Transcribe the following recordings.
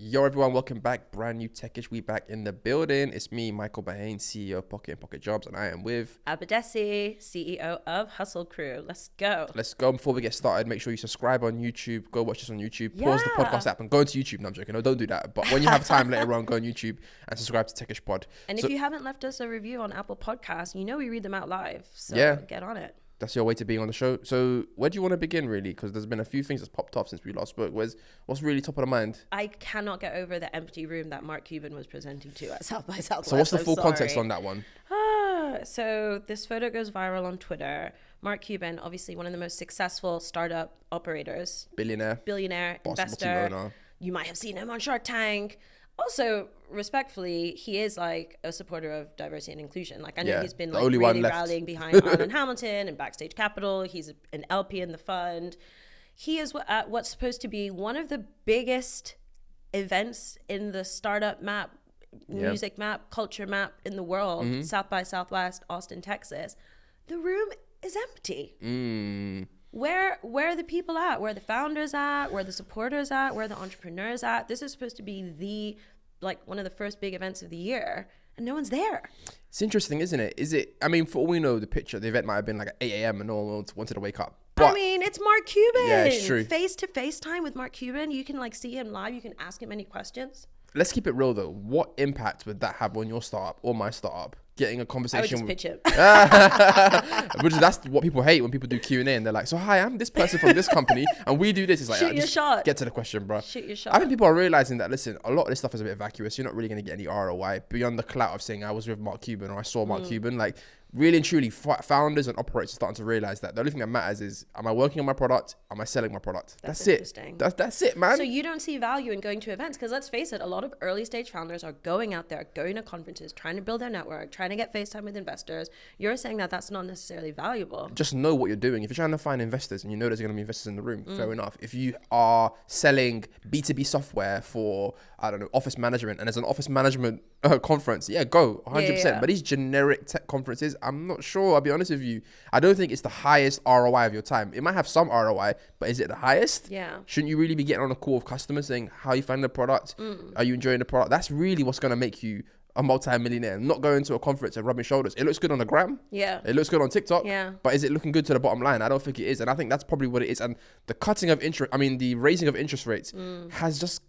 Yo everyone, welcome back. Brand new Techish. We back in the building. It's me, Michael Bahane, CEO of Pocket and Pocket Jobs, and I am with Abadesi, CEO of Hustle Crew. Let's go. Let's go. Before we get started, make sure you subscribe on YouTube. Go watch us on YouTube. Pause the podcast app and go into YouTube. No, I'm joking. No, don't do that. But when you have time later on, go on YouTube and subscribe to Techish Pod. And if you haven't left us a review on Apple Podcasts, you know we read them out live. So get on it. That's your way to being on the show. So where do you want to begin, really? Because there's been a few things that's popped off since we last spoke. What's really top of the mind? I cannot get over the empty room that Mark Cuban was presenting to at South by Southwest. So what's the full context on that one? So this photo goes viral on Twitter. Mark Cuban, obviously one of the most successful startup operators. Billionaire, investor. You might have seen him on Shark Tank. Also, respectfully, he is like a supporter of diversity and inclusion. Like I know he's been like really rallying behind Arlen Hamilton and Backstage Capital. He's an LP in the fund. He is at what's supposed to be one of the biggest events in the startup map, music map, culture map in the world. South by Southwest, Austin, Texas. The room is empty. Where are the people at? Where are the founders at? Where are the supporters at? Where are the entrepreneurs at? This is supposed to be one of the first big events of the year, and no one's there. It's interesting, isn't it? I mean, for all we know, the event might have been like at 8 a.m. and no one wanted to wake up. But, I mean, it's Mark Cuban. Yeah, it's true. Face-to-face time with Mark Cuban. You can like see him live. You can ask him any questions. Let's keep it real though. What impact would that have on your startup or my startup? Getting a conversation. I would just pitch it. Which that's what people hate when people do Q&A and they're like, so hi, I'm this person from this company and we do this. It's like, shoot your shot. Get to the question, bro. Shoot your shot. I think people are realizing that, listen, a lot of this stuff is a bit vacuous. You're not really going to get any ROI beyond the clout of saying I was with Mark Cuban or I saw Mark Cuban. Like, really and truly, founders and operators are starting to realize that the only thing that matters is, am I working on my product? Am I selling my product? That's it. That's it, man. So you don't see value in going to events because let's face it, a lot of early stage founders are going out there, going to conferences, trying to build their network, trying to get FaceTime with investors. You're saying that that's not necessarily valuable. Just know what you're doing. If you're trying to find investors and you know there's going to be investors in the room, fair enough. If you are selling B2B software for, I don't know, office management and there's an office management conference, go 100%. Yeah. But these generic tech conferences, I'm not sure. I'll be honest with you. I don't think it's the highest ROI of your time. It might have some ROI, but is it the highest? Yeah. Shouldn't you really be getting on a call with customers saying, how are you finding the product? Are you enjoying the product? That's really what's going to make you a multi-millionaire. Not going to a conference and rubbing shoulders. It looks good on the gram. Yeah. It looks good on TikTok. Yeah. But is it looking good to the bottom line? I don't think it is. And I think that's probably what it is. And the the raising of interest rates has just,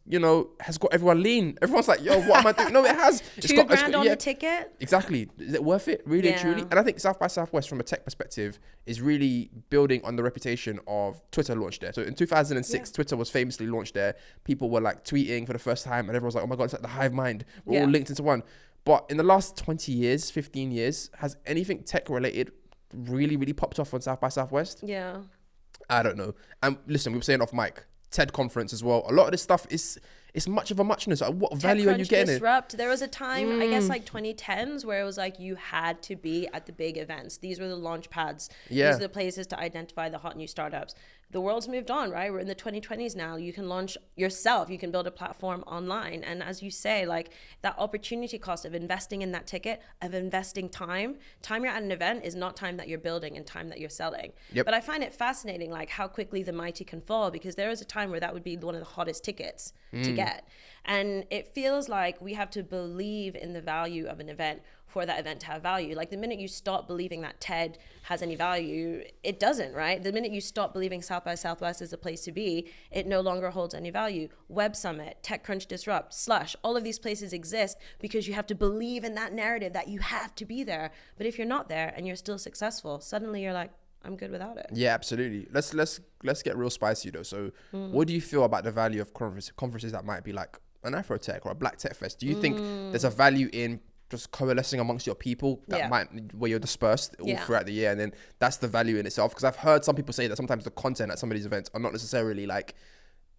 has got everyone lean. Everyone's like, yo, what am I doing? No, it has. $2,000 on the ticket? Exactly. Is it worth it? Really and truly? And I think South by Southwest from a tech perspective is really building on the reputation of Twitter launched there. So in 2006, Twitter was famously launched there. People were like tweeting for the first time and everyone's like, oh my God, it's like the hive mind. We're all linked into one. But in the last 20 years, 15 years, has anything tech related really, really popped off on South by Southwest? Yeah. I don't know. And listen, we were saying off mic, TED conference as well. A lot of this stuff is much of a muchness. Like, what value are you getting? Disrupt. There was a time, I guess like 2010s, where it was like you had to be at the big events. These were the launch pads. Yeah. These are the places to identify the hot new startups. The world's moved on, right? We're in the 2020s now. You can launch yourself. You can build a platform online. And as you say, like that opportunity cost of investing in that ticket, of investing time you're at an event is not time that you're building and time that you're selling. Yep. But I find it fascinating, like how quickly the mighty can fall, because there was a time where that would be one of the hottest tickets to get. And it feels like we have to believe in the value of an event for that event to have value. Like the minute you stop believing that TED has any value, it doesn't, right? The minute you stop believing South by Southwest is a place to be, it no longer holds any value. Web Summit, TechCrunch Disrupt, Slush, all of these places exist because you have to believe in that narrative that you have to be there. But if you're not there and you're still successful, suddenly you're like, I'm good without it. Yeah, absolutely. Let's get real spicy though. So what do you feel about the value of conferences that might be like an Afro Tech or a Black Tech Fest? Do you think there's a value in just coalescing amongst your people that where you're dispersed all throughout the year, and then that's the value in itself? Because I've heard some people say that sometimes the content at some of these events are not necessarily like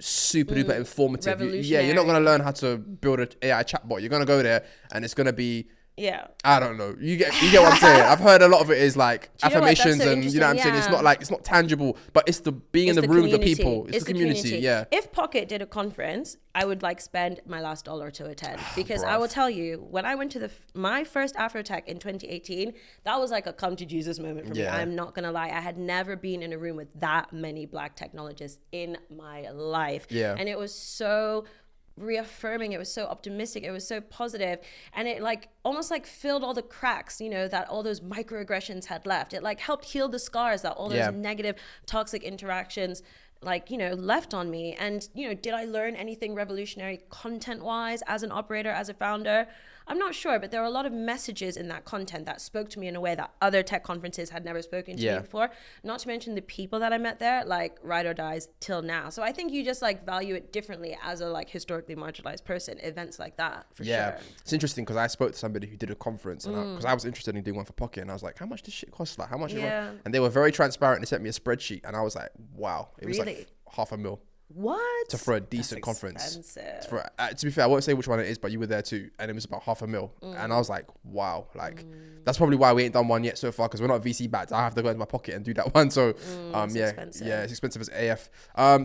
super duper informative. You're not going to learn how to build an AI chatbot. You're going to go there and it's going to be I don't know. You get what I'm saying. I've heard a lot of it is like affirmations and you know what I'm saying. It's not tangible, but it's the being in the room with the people. It's the community. Yeah. If Pocket did a conference, I would like spend my last dollar to attend, because I will tell you, when I went to my first Afrotech in 2018, that was like a come to Jesus moment for me. I'm not gonna lie. I had never been in a room with that many Black technologists in my life. Yeah. And it was so reaffirming. It was so optimistic. It was so positive. And it like almost like filled all the cracks, you know, that all those microaggressions had left. It like helped heal the scars that all those negative, toxic interactions like, you know, left on me. And, you know, did I learn anything revolutionary content wise as an operator, as a founder? I'm not sure, but there are a lot of messages in that content that spoke to me in a way that other tech conferences had never spoken to me before. Not to mention the people that I met there, like ride or dies till now. So I think you just like value it differently as a like historically marginalized person, events like that, for sure. It's interesting because I spoke to somebody who did a conference and because I was interested in doing one for Pocket, and I was like, how much does shit cost? Like, how much? And they were very transparent. They sent me a spreadsheet and I was like, wow. It was like $500,000. What? For a decent conference. To be fair, I won't say which one it is, but you were there too, and it was about $500,000. And I was like, wow, like that's probably why we ain't done one yet so far, because we're not VC backed. I have to go into my pocket and do that one. So it's expensive as AF.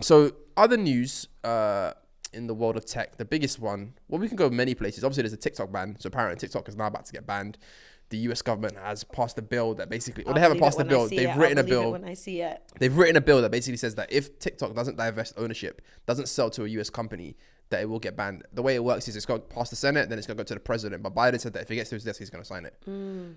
So other news in the world of tech, the biggest one, well, we can go many places. Obviously there's a TikTok ban, so apparently TikTok is now about to get banned. The US government has passed a bill that basically, or they haven't passed a bill, they've written a bill. When I see it. They've written a bill that basically says that if TikTok doesn't divest ownership, doesn't sell to a US company, that it will get banned. The way it works is it's going to pass the Senate, then it's going to go to the president. But Biden said that if he gets to his desk, he's going to sign it. Do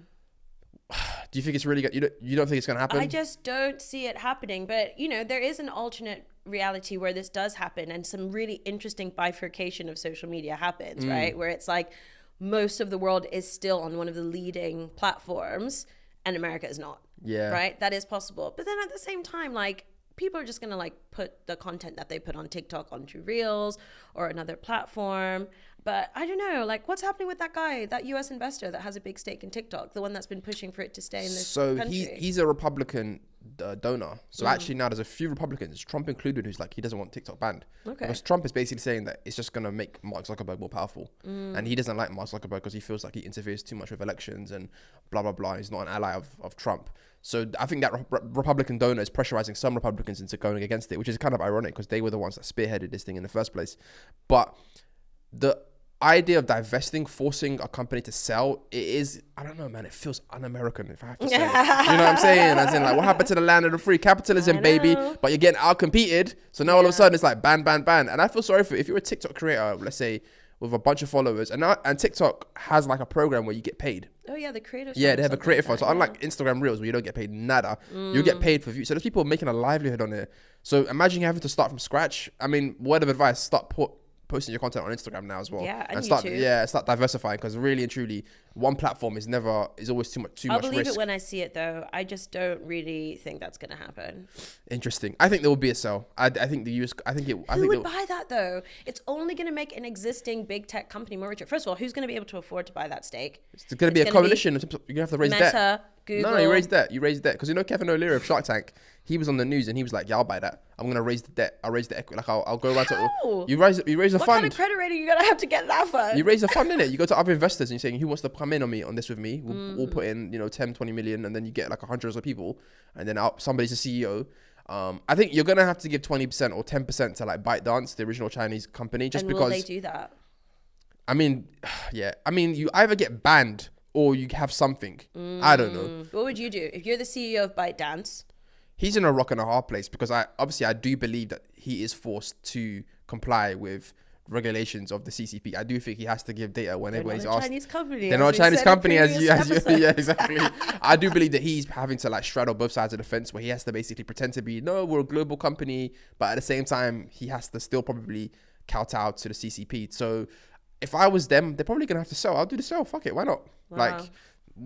you think it's really good? You don't think it's going to happen? I just don't see it happening. But, you know, there is an alternate reality where this does happen, and some really interesting bifurcation of social media happens, right? Where it's like, most of the world is still on one of the leading platforms and America is not. Right? That is possible. But then at the same time, like, people are just going to like put the content that they put on TikTok onto Reels or another platform. But I don't know, like, what's happening with that guy, that US investor that has a big stake in TikTok, the one that's been pushing for it to stay in this country? So he's a Republican donor. So actually now there's a few Republicans, Trump included, who's like, he doesn't want TikTok banned. Because Trump is basically saying that it's just going to make Mark Zuckerberg more powerful. And he doesn't like Mark Zuckerberg because he feels like he interferes too much with elections and blah, blah, blah. He's not an ally of Trump. So I think that Republican donor is pressurizing some Republicans into going against it, which is kind of ironic because they were the ones that spearheaded this thing in the first place. But the idea of divesting, forcing a company to sell, it is, I don't know, man, it feels un-American, if I have to say. You know what I'm saying? As in, like, what happened to the land of the free? Capitalism, baby. But you're getting out-competed. So now all of a sudden it's like ban, ban, ban. And I feel sorry for, if you're a TikTok creator, let's say, with a bunch of followers, and TikTok has like a program where you get paid. Oh yeah, the creators. Yeah, they have a creator fund. So unlike Instagram Reels where you don't get paid nada, you get paid for views. So there's people making a livelihood on it. So imagine you having to start from scratch. I mean, word of advice, start posting your content on Instagram now as well. Yeah, and start YouTube. Start diversifying, because really and truly one platform is always too much risk. I'll believe it when I see it though. I just don't really think that's gonna happen. Interesting. I think there will be a sell. I think the US, Who would buy that though? It's only gonna make an existing big tech company more richer. First of all, who's gonna be able to afford to buy that stake? It's gonna be a coalition. You're gonna have to raise Meta, debt. Google. No, you raise debt. Because you know Kevin O'Leary of Shark Tank, he was on the news and he was like, yeah, I'll buy that. I'm going to raise the debt. I'll raise the equity. Like, I'll go around to... You raise a fund. What kind of credit rating you going to have to get that fund? You raise a fund, innit? You go to other investors and you're saying, who wants to come in on this with me? We'll put in, 10, 20 million, and then you get like 100 of people. And then somebody's a CEO. I think you're going to have to give 20% or 10% to like ByteDance, the original Chinese company, just because... will they do that? I mean, yeah. I mean, you either get banned or you have something. I don't know. What would you do if you're the CEO of ByteDance? He's in a rock and a hard place, because I do believe that he is forced to comply with regulations of the CCP. I do think he has to give data whenever he's asked. They're not a Chinese company, as you yeah, exactly. I do believe that he's having to like straddle both sides of the fence, where he has to basically pretend to be, no, we're a global company, but at the same time he has to still probably kowtow to the CCP. So if I was them, they're probably gonna have to sell. I'll do the sell. Fuck it, why not? Wow. Like,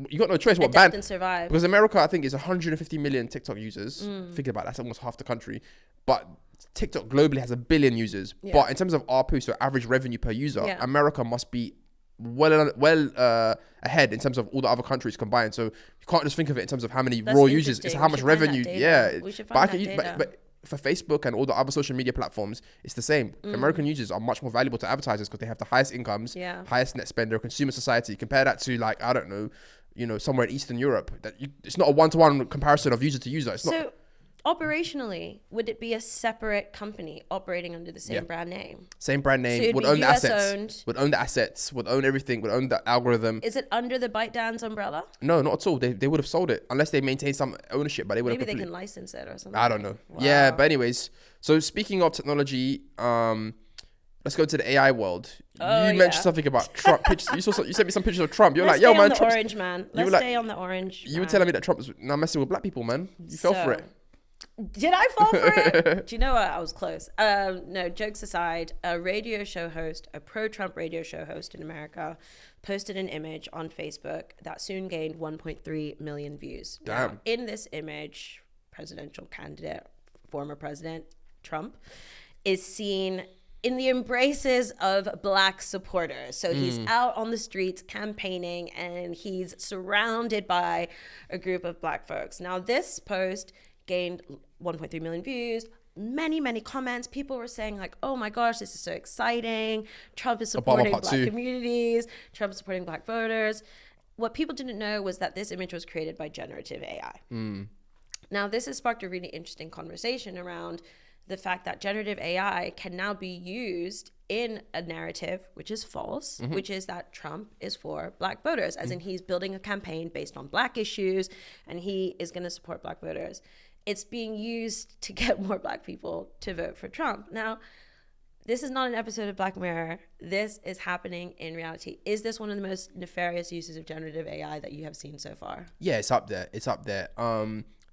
you got no choice. What bad? Survive. Because America, I think, is 150 million TikTok users. Think about that, that's almost half the country. But TikTok globally has 1 billion users. Yeah. But in terms of ARPU, so average revenue per user, America must be well ahead in terms of all the other countries combined. So you can't just think of it in terms of how many raw users. It's how much revenue. Yeah, we should find that data. But for Facebook and all the other social media platforms, it's the same. American users are much more valuable to advertisers because they have the highest incomes, highest net spender, consumer society. Compare that to, like, I don't know, somewhere in Eastern Europe. It's not a one-to-one comparison of user to user. It's not. Operationally, would it be a separate company operating under the same brand name? Same brand name, so would own the assets, would own the assets, would own everything, would own the algorithm. Is it under the ByteDance umbrella? No, not at all. They would have sold it unless they maintain some ownership, but they would have. Maybe they can license it or something. I don't know. Wow. Yeah, but anyways, so speaking of technology, let's let's go to the AI world. You mentioned something about Trump. You sent me some pictures of Trump. You're like, yo, man, Trump's orange, man. Let's stay on the orange. You were telling me that Trump was now messing with black people, man. You fell for it. Did I fall for it? Do you know what? I was close. No, jokes aside, a radio show host, a pro-Trump radio show host in America, posted an image on Facebook that soon gained 1.3 million views. Damn. Now, in this image, presidential candidate, former president Trump, is seen in the embraces of black supporters. So he's out on the streets campaigning, and he's surrounded by a group of black folks. Now, this post gained 1.3 million views, many comments. People were saying like, oh my gosh, this is so exciting. Trump is supporting black communities. Trump is supporting black voters. What people didn't know was that this image was created by generative AI. Now, this has sparked a really interesting conversation around the fact that generative AI can now be used in a narrative which is false, which is that Trump is for black voters, as in he's building a campaign based on black issues and he is going to support black voters. It's being used to get more black people to vote for Trump. Now, this is not an episode of Black Mirror. This is happening in reality. Is this one of the most nefarious uses of generative AI that you have seen so far? Yeah, it's up there. It's up there.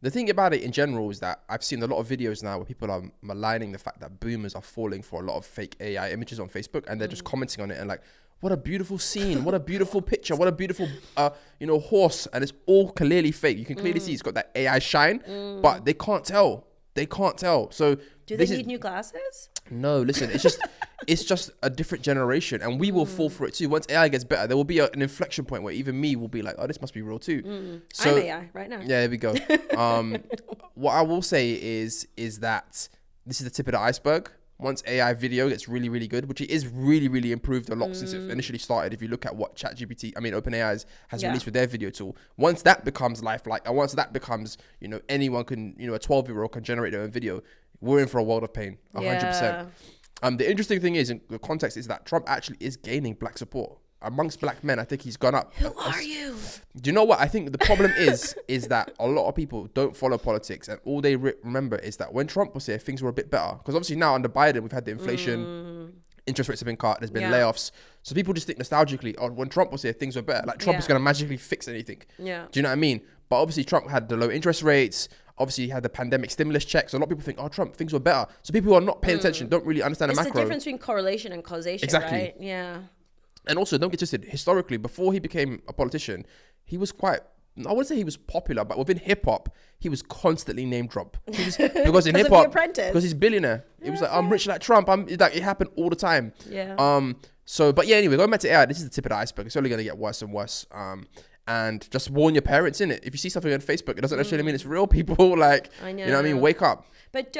The thing about it in general is that I've seen a lot of videos now where people are maligning the fact that boomers are falling for a lot of fake AI images on Facebook, and they're just commenting on it and like, what a beautiful scene, what a beautiful picture, what a beautiful, horse. And it's all clearly fake. You can clearly see it's got that AI shine, but they can't tell. They can't tell. So do they need new glasses? No, listen, it's just a different generation, and we will fall for it too. Once AI gets better, there will be an inflection point where even me will be like, oh, this must be real too. So, I'm AI right now. Yeah, there we go. What I will say is that this is the tip of the iceberg. Once AI video gets really, really good, which it is really, really improved a lot since it initially started. If you look at what OpenAI has released with their video tool, once that becomes lifelike, and once that becomes, anyone can, a 12-year-old can generate their own video, we're in for a world of pain, 100%. The interesting thing is, in the context is that Trump actually is gaining black support. Amongst black men, I think he's gone up. Who are you? Do you know what? I think the problem is that a lot of people don't follow politics, and all they remember is that when Trump was here, things were a bit better. Because obviously now under Biden, we've had the inflation, interest rates have been cut, there's been layoffs. So people just think nostalgically, oh, when Trump was here, things were better. Like Trump is going to magically fix anything. Yeah. Do you know what I mean? But obviously Trump had the low interest rates. Obviously, he had the pandemic stimulus checks. So a lot of people think, oh, Trump, things were better. So people who are not paying attention don't really understand the macro. It's the difference between correlation and causation, right? Yeah. And also, don't get twisted, historically, before he became a politician, he was quite, I wouldn't say he was popular, but within hip-hop, he was constantly name drop. Because in hip-hop, because he's a billionaire. It was like, I'm rich like Trump. It happened all the time. Yeah. But anyway, going back to AI, this is the tip of the iceberg. It's only going to get worse and worse. And just warn your parents, innit? If you see something on Facebook, it doesn't necessarily mean it's real, people. Like, I know. You know what I mean? Wake up. But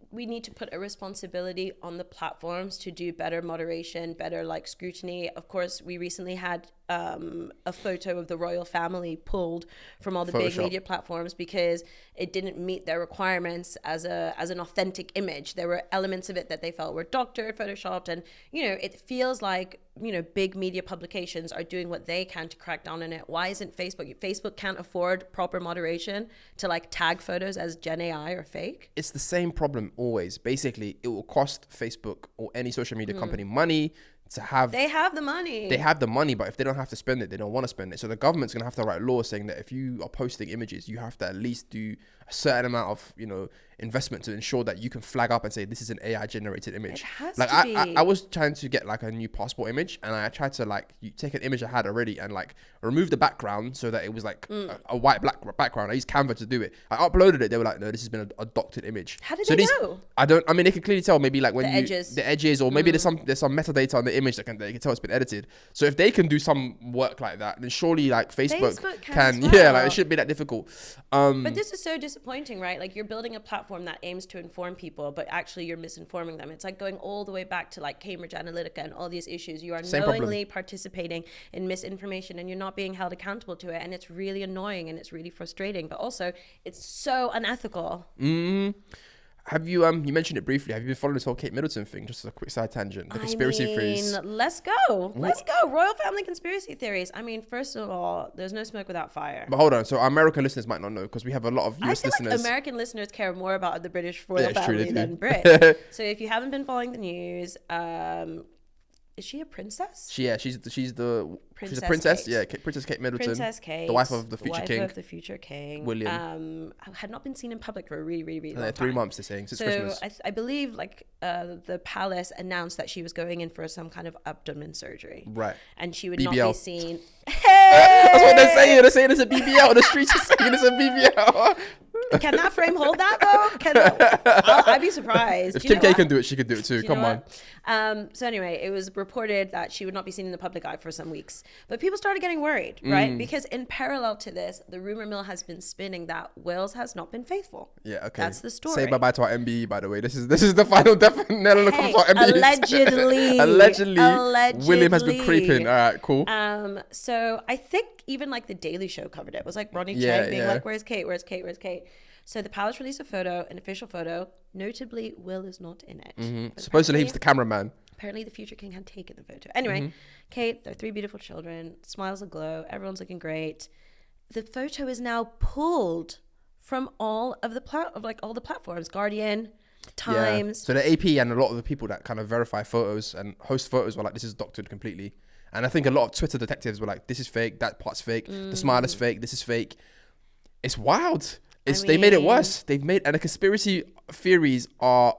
we need to put a responsibility on the platforms to do better moderation, better scrutiny. Of course, we recently had a photo of the royal family pulled from all the big media platforms because it didn't meet their requirements as an authentic image. There were elements of it that they felt were doctored, photoshopped, and it feels like big media publications are doing what they can to crack down on it. Why isn't Facebook can't afford proper moderation to tag photos as Gen AI or fake? It's the same problem always. Basically, it will cost Facebook or any social media company money to have. They have the money. They have the money, but if they don't have to spend it, they don't want to spend it. So the government's going to have to write laws saying that if you are posting images, you have to at least do a certain amount of, investment to ensure that you can flag up and say this is an AI generated image. It has to be. I was trying to get a new passport image, and I tried to you take an image I had already and remove the background so that it was a white black background. I used Canva to do it. I uploaded it. They were like, no, this has been a doctored image. How did they know? They can clearly tell maybe when the edges, or maybe there's some metadata on the image that they can tell it's been edited. So if they can do some work like that, then surely Facebook can it shouldn't be that difficult. But this is so disappointing, right? You're building a platform that aims to inform people, but actually you're misinforming them. It's going all the way back to Cambridge Analytica and all these issues. You are knowingly participating in misinformation and you're not being held accountable to it. And it's really annoying and it's really frustrating, but also it's so unethical. have you you mentioned it briefly? Have you been following this whole Kate Middleton thing? Just a quick side tangent. The conspiracy theories. Let's go. Let's go. Royal family conspiracy theories. I mean, first of all, there's no smoke without fire. But hold on. So our American listeners might not know because we have a lot of US listeners. Like American listeners care more about the British royal family than Brits. So if you haven't been following the news, is she a princess? She's a princess. Kate. Yeah, Princess Kate Middleton. Princess Kate, the wife of the future king. William. Had not been seen in public for a really, really, really long time. 3 months, they're saying, since Christmas. I believe the palace announced that she was going in for some kind of abdomen surgery. Right. And she would BBL. not be seen. Hey! That's what they're saying. They're saying it's a BBL. The streets are saying it's a BBL. Can that frame hold that though? I'd be surprised. If Kim K can do it, she could do it too. Come on. So anyway, it was reported that she would not be seen in the public eye for some weeks. But people started getting worried, right? Because in parallel to this, the rumor mill has been spinning that Wales has not been faithful. Yeah, okay. That's the story. Say bye-bye to our MBE, by the way. This is the final definite nail on the coffin for our MBEs. Allegedly. William has been creeping. All right, cool. So I think even like the Daily Show covered it. It was like Ronnie Chang being like, where's Kate? Where's Kate? Where's Kate? So the palace released a photo, an official photo. Notably, Will is not in it. Supposedly he was the cameraman. Apparently the future king had taken the photo. Anyway, Kate, their 3 beautiful children, smiles aglow, everyone's looking great. The photo is now pulled from all of the all the platforms, Guardian, Times. Yeah. So the AP and a lot of the people that kind of verify photos and host photos were like, this is doctored completely. And I think a lot of Twitter detectives were like, this is fake, that part's fake, the smile is fake, this is fake. It's wild. They made it worse. And the conspiracy theories are,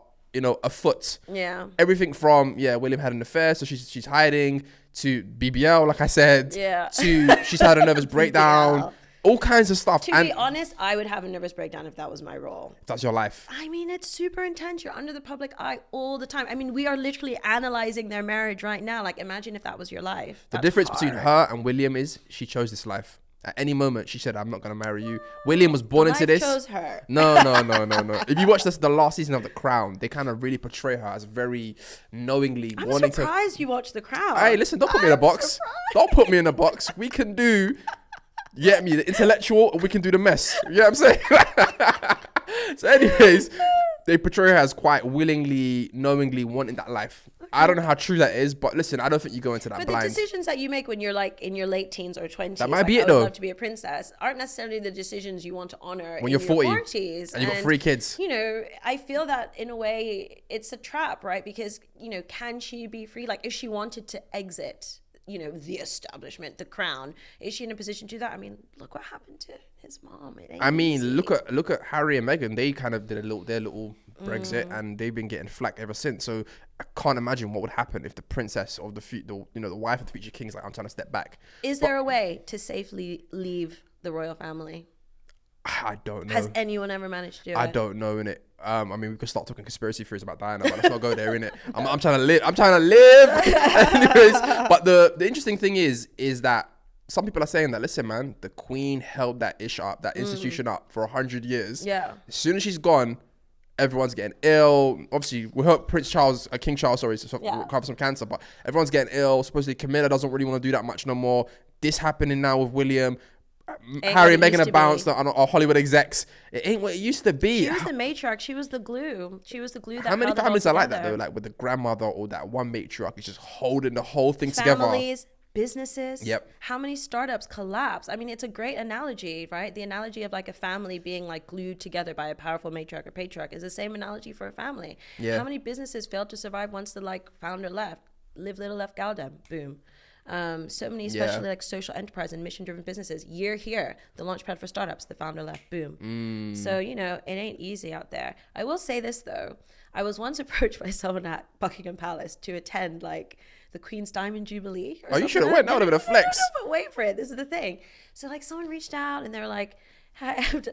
afoot. Yeah. Everything from, William had an affair, so she's hiding, to BBL, like I said, to she's had a nervous breakdown, all kinds of stuff. To be honest, I would have a nervous breakdown if that was my role. That's your life. I mean, it's super intense. You're under the public eye all the time. I mean, we are literally analyzing their marriage right now. Like, imagine if that was your life. The difference between her and William is she chose this life. At any moment, she said, I'm not going to marry you. William was born into this. Chose her. No. If you watch the last season of The Crown, they kind of really portray her as very knowingly I'm surprised you watched The Crown. Hey, listen, don't put me in a box. Surprised. Don't put me in a box. We can do, the intellectual, and we can do the mess. You know what I'm saying? So anyways, they portray her as quite willingly, knowingly wanting that life. Okay. I don't know how true that is, but listen, I don't think you go into that blind. But the decisions that you make when you're like in your late teens or 20s, that might be it though. I would love to be a princess, aren't necessarily the decisions you want to honor when you're 40 your 40s. And you've got 3 kids. I feel that in a way it's a trap, right? Because, can she be free? Like if she wanted to exit, the establishment, the crown, is she in a position to do that? I mean, look what happened to his mom. Look at Harry and Meghan. They kind of did their little Brexit, and they've been getting flack ever since. So I can't imagine what would happen if the princess of the wife of the future king is like, I'm trying to step back. Is there a way to safely leave the royal family? I don't know. Has anyone ever managed to do it? I don't know, innit? I mean, we could start talking conspiracy theories about Diana, but let's not go there, innit? I'm trying to live. Anyways, but the interesting thing is that some people are saying that, listen, man, the Queen held that institution up for 100 years. Yeah. As soon as she's gone, everyone's getting ill. Obviously, we hope King Charles, recover some cancer, but everyone's getting ill. Supposedly, Camilla doesn't really want to do that much no more. This happening now with William. Harry and Meghan are bounced on Hollywood execs. It ain't what it used to be. She was the matriarch. She was the glue. That how many families are like that though? Like with the grandmother or that one matriarch is just holding the whole thing together. Families, businesses. Yep. How many startups collapse? I mean, it's a great analogy, right? The analogy of like a family being like glued together by a powerful matriarch or patriarch is the same analogy for a family. Yeah. How many businesses failed to survive once the founder left? Live little, left Galdem. Boom. So many, especially like social enterprise and mission-driven businesses. Year here, the launchpad for startups, the founder left, boom. So, it ain't easy out there. I will say this though. I was once approached by someone at Buckingham Palace to attend the Queen's Diamond Jubilee. Oh, you should have went. That would have been a flex. No, but wait for it. This is the thing. So someone reached out and they were like,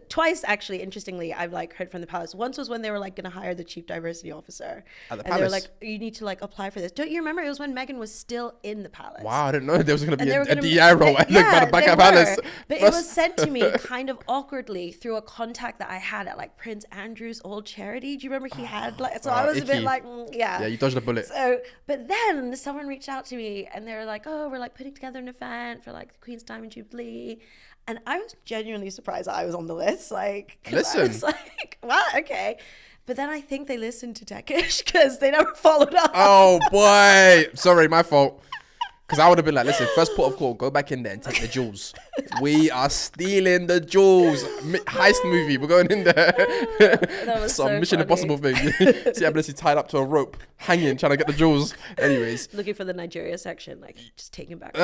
twice actually, interestingly, I've heard from the palace. Once was when they were going to hire the chief diversity officer, at the and palace. They were like, you need to apply for this. Don't you remember? It was when Meghan was still in the palace. Wow, I didn't know there was going to be a DI role by the Buckingham Palace. But it was sent to me kind of awkwardly through a contact that I had at Prince Andrew's old charity. Do you remember he had I was icky. A bit yeah, you dodged a bullet. So, but then someone reached out to me and they were like, oh, we're putting together an event for the Queen's Diamond Jubilee. And I was genuinely surprised that I was on the list. Listen. I was wow, okay. But then I think they listened to Techish because they never followed up. Oh boy, sorry, my fault. Because I would have been like, listen, first port of call, go back in there and take the jewels. We are stealing the jewels. Heist movie, we're going in there. That was Some so Mission funny. Impossible thing. See Abadesi tied up to a rope, hanging, trying to get the jewels. Anyways. Looking for the Nigeria section, like just taking back.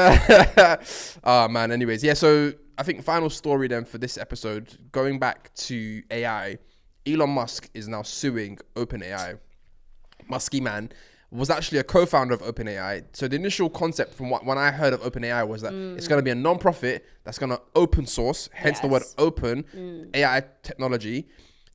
Oh man, anyways. Yeah, so I think final story then for this episode, going back to AI, Elon Musk is now suing OpenAI. Musky man was actually a co-founder of OpenAI. So the initial concept from when I heard of OpenAI was that it's going to be a non-profit that's going to open source, hence the word open, AI technology.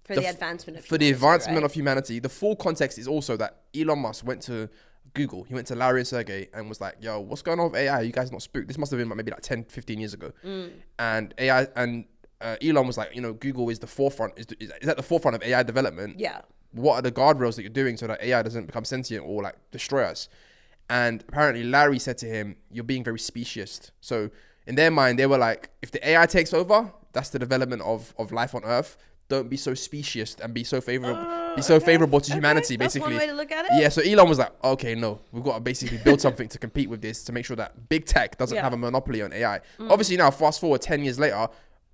For the advancement of humanity. For the advancement of humanity. The full context is also that Elon Musk went to Google. He went to Larry and Sergey and was like, yo, what's going on with AI? You guys not spooked? This must have been maybe like 10, 15 years ago. And AI and Elon was like, you know, Google is the forefront, is at the forefront of AI development. Yeah. What are the guardrails that you're doing so that AI doesn't become sentient or like destroy us? And apparently Larry said to him, you're being very speciest. So in their mind, they were like, if the AI takes over, that's the development of life on Earth. Don't be so speciest and be so favorable to humanity, basically. That's one way to look at it. Yeah, so Elon was like, okay, no, we've got to basically build something to compete with this to make sure that big tech doesn't have a monopoly on AI. Obviously now, fast forward 10 years later,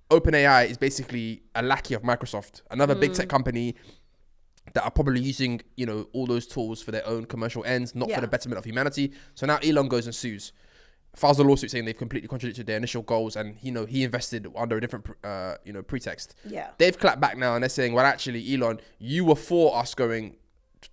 OpenAI is basically a lackey of Microsoft, another big tech company that are probably using, you know, all those tools for their own commercial ends, not for the betterment of humanity. So now Elon goes and files a lawsuit saying they've completely contradicted their initial goals, and he invested under a different pretext. Yeah, they've clapped back now and they're saying, well, actually, Elon, you were for us going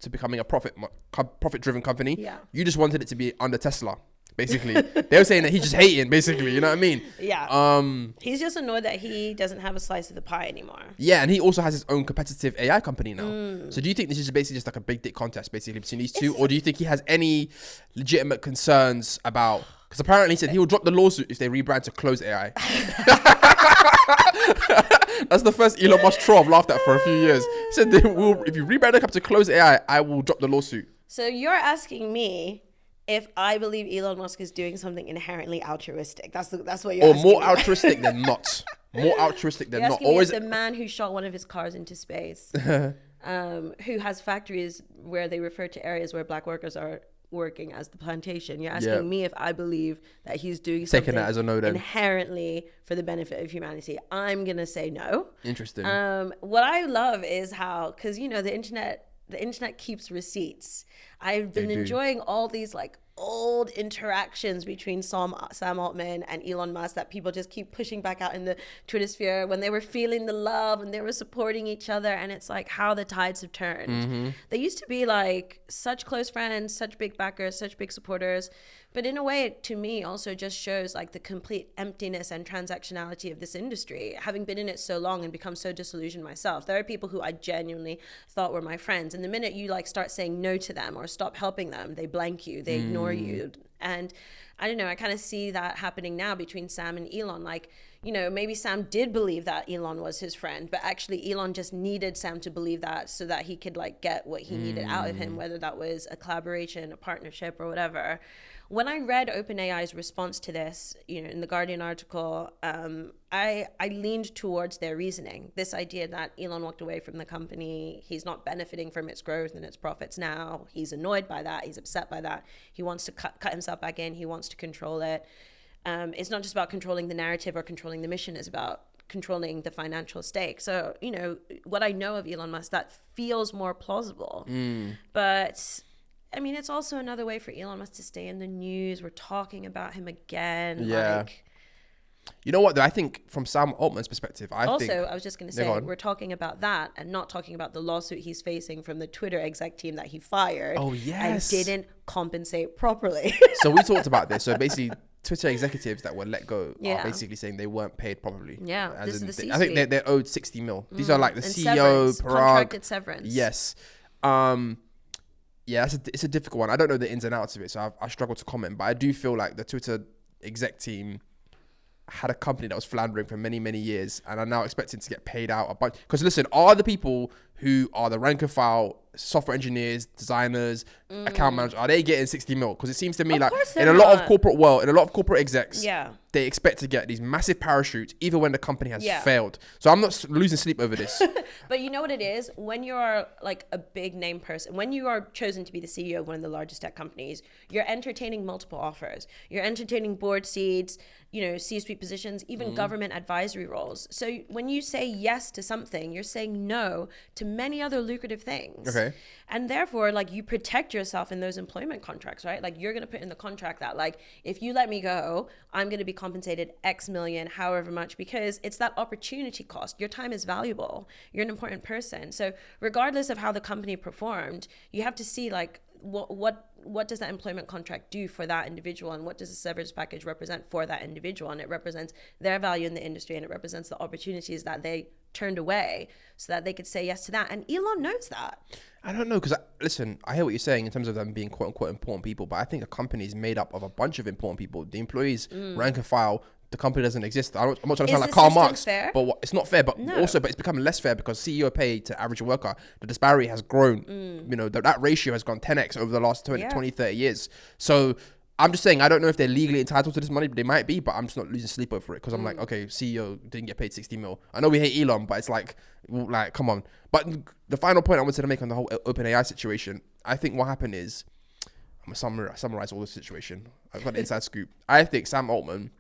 to becoming a profit-driven company. Yeah, you just wanted it to be under Tesla. Basically, they were saying that he's just hating. Basically, you know what I mean? Yeah. He's just annoyed that he doesn't have a slice of the pie anymore. Yeah, and he also has his own competitive AI company now. So do you think this is basically just like a big dick contest, basically between these two, or do you think he has any legitimate concerns about? Because apparently he said he will drop the lawsuit if they rebrand to Close AI. That's the first Elon Musk troll I've laughed at for a few years. He said if you rebrand it up to Close AI, I will drop the lawsuit. So you're asking me if I believe Elon Musk is doing something inherently altruistic. That's what you're asking. Or more altruistic than not. More altruistic than not. Or is the man who shot one of his cars into space, who has factories where they refer to areas where black workers are working as the plantation. You're asking me if I believe that he's doing something that as a no, then. Inherently for the benefit of humanity. I'm going to say no. Interesting. What I love is how, because, you know, the internet keeps receipts. I've been enjoying all these like old interactions between Sam Altman and Elon Musk that people just keep pushing back out in the Twitter sphere when they were feeling the love and they were supporting each other. And it's like how the tides have turned. They used to be like such close friends, such big backers, such big supporters. But in a way, it, to me, also just shows like the complete emptiness and transactionality of this industry. Having been in it so long and become so disillusioned myself, there are people who I genuinely thought were my friends. And the minute you like start saying no to them or stop helping them, they blank you, they ignore you. And I don't know, I kind of see that happening now between Sam and Elon. Like, you know, maybe Sam did believe that Elon was his friend, but actually Elon just needed Sam to believe that so that he could like get what he needed out of him, whether that was a collaboration, a partnership, or whatever. When I read OpenAI's response to this, you know, in the Guardian article, I leaned towards their reasoning. This idea that Elon walked away from the company, he's not benefiting from its growth and its profits now. He's annoyed by that. He's upset by that. He wants to cut himself back in. He wants to control it. It's not just about controlling the narrative or controlling the mission. It's about controlling the financial stake. So, you know, what I know of Elon Musk, that feels more plausible. But I mean, it's also another way for Elon Musk to stay in the news. We're talking about him again. Yeah. Like, you know what, though? I think from Sam Altman's perspective, I was just going to say, we're talking about that and not talking about the lawsuit he's facing from the Twitter exec team that he fired. Oh, yes. And didn't compensate properly. So we talked about this. So basically, Twitter executives that were let go are basically saying they weren't paid properly. Yeah, this is the C-suite. I think they're owed 60 mil. These are like the CEO, Parag. Contracted severance. Yes. Yeah, it's a difficult one. I don't know the ins and outs of it, so I struggle to comment. But I do feel like the Twitter exec team had a company that was floundering for many, many years and are now expecting to get paid out a bunch. Because listen, are the people who are the rank and file software engineers, designers, account managers, are they getting 60 mil? Because it seems to me like in a lot of corporate execs, they expect to get these massive parachutes even when the company has failed. So I'm not losing sleep over this. But you know what it is? When you're like a big name person, when you are chosen to be the CEO of one of the largest tech companies, you're entertaining multiple offers. You're entertaining board seats, you know, C-suite positions, even government advisory roles. So when you say yes to something, you're saying no to many other lucrative things. Okay. And therefore, like, you protect yourself in those employment contracts, right? Like, you're going to put in the contract that, like, if you let me go, I'm going to be compensated X million, however much, because it's that opportunity cost. Your time is valuable. You're an important person. So regardless of how the company performed, you have to see, like, what does that employment contract do for that individual, and what does the severance package represent for that individual? And it represents their value in the industry, and it represents the opportunities that they turned away so that they could say yes to that. And Elon knows that. I don't know, because listen, I hear what you're saying in terms of them being quote unquote important people, but I think a company is made up of a bunch of important people. The employees, rank and file, the company doesn't exist. I'm not trying to sound like Karl Marx, fair? But it's not fair. But also, but it's becoming less fair because CEO pay to average worker, the disparity has grown. You know, that ratio has gone 10x over the last 20, 30 years. So I'm just saying, I don't know if they're legally entitled to this money, but they might be, but I'm just not losing sleep over it because I'm like, okay, CEO didn't get paid 60 mil. I know we hate Elon, but it's like, come on. But the final point I wanted to make on the whole OpenAI situation, I think what happened is, I'm going to summarize all the situation. I've got the inside scoop. I think Sam Altman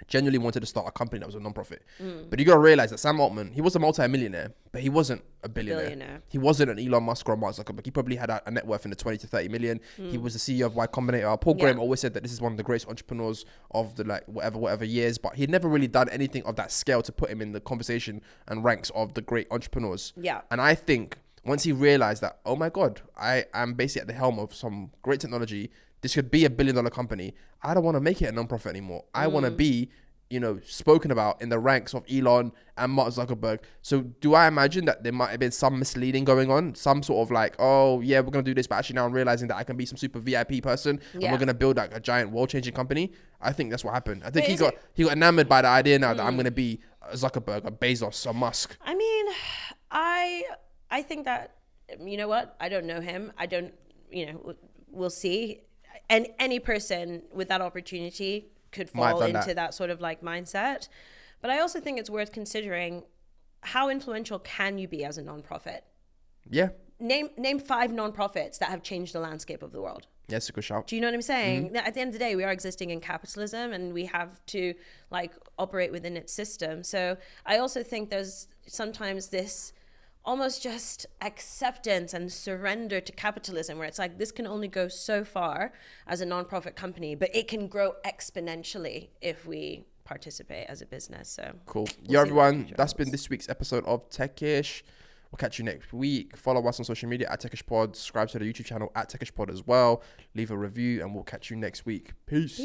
genuinely wanted to start a company that was a non-profit. But you got to realize that Sam Altman, he was a multi-millionaire, but he wasn't a billionaire. He wasn't an Elon Musk or a Mark Zuckerberg. He probably had a net worth in the 20 to 30 million. He was the CEO of Y Combinator. Paul Graham always said that this is one of the greatest entrepreneurs of the like whatever years, but he'd never really done anything of that scale to put him in the conversation and ranks of the great entrepreneurs. And I think once he realized that, oh my God, I am basically at the helm of some great technology, this could be $1 billion company. I don't want to make it a non-profit anymore. I want to be, you know, spoken about in the ranks of Elon and Mark Zuckerberg. So do I imagine that there might have been some misleading going on? Some sort of like, oh yeah, we're going to do this, but actually now I'm realizing that I can be some super VIP person and we're going to build like a giant world-changing company. I think that's what happened. I think he got enamored by the idea now that I'm going to be a Zuckerberg, a Bezos, a Musk. I mean, I think that, you know what? I don't know him. I don't, you know, we'll see. And any person with that opportunity could fall into that sort of like mindset. But I also think it's worth considering, how influential can you be as a nonprofit? Yeah. Name 5 nonprofits that have changed the landscape of the world. Yes, a good shout. Do you know what I'm saying? At the end of the day, we are existing in capitalism and we have to like operate within its system. So I also think there's sometimes this almost just acceptance and surrender to capitalism, where it's like, this can only go so far as a nonprofit company, but it can grow exponentially if we participate as a business. So cool. Yeah, everyone, that's been this week's episode of Techish. We'll catch you next week. Follow us on social media at Techish Pod. Subscribe to the YouTube channel at Techish Pod as well. Leave a review and we'll catch you next week. Peace.